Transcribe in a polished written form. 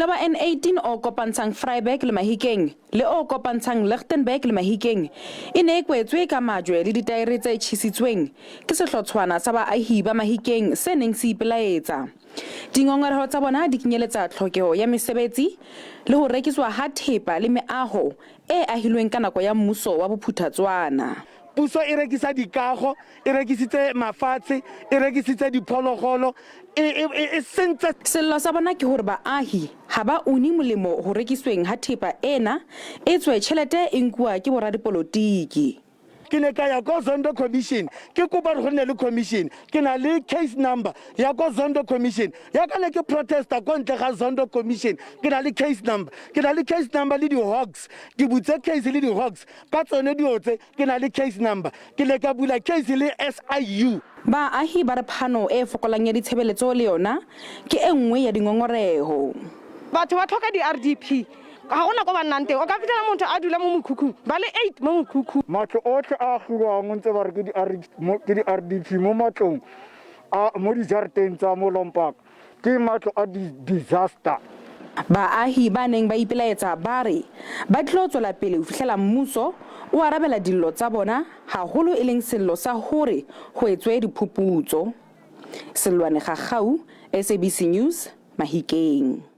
Mmila wa N18 o kopantshang Vryburg le Mahikeng le o kopantshang Lichtenburg le Mahikeng e ne e kwetswe ka majwe le ditaere tse tjhisitsweng ke sehlotshwana sa baahi ba Mahikeng se neng se ipelaetsa. Dingongoreho tsa bona di kenyeletsa tlhokeho ya mesebetsi le ho rekiswa ha thepa le meaho e ahilweng ka nako ya mmuso wa Bophuthatswana. Puso e rekisa dikago, e rekisitse mafatshe, e rekisitse diphologolo, e sentse. Sello sa bona ke hore baahi ha ba uni molemo ho rekisweng ha thepa ena e tswe tjhelete e nkuwa ke boradipolotiki. Ke ne ka ya ko Zondo Commission ke kopa re nne le commission ke na le case number ya ko Zondo Commission ya ka ne ke protesta ko ntle ga Zondo Commission ke na le case number le di hogs ke butse case le di hogs ka tsone di otse ke na le case number ke le ka bula case le SIU. Baahi ba re phano e fokolang ya ditshebeletso le yona ke enngwe ya dingongoreho. Batho ba tlhoka di RDP ga gona go ba nnante o ka fitela motho a dula mo mokhukhung ba le 8 mo mokhukhu. Matlo otlhe a giwang ntse ba re ke di RDP mo matlong a mo di jarteng tsa mo Lompak ke matlo a disaster. Baahi ba neng ba ipelaetsa ba re ba tlo tswela pele ho fihlela mmuso o arabela dillo tsa bona haholo e leng sello sa hore ho etswe diphuputso. Selwane Gagau, SABC News, Mahikeng.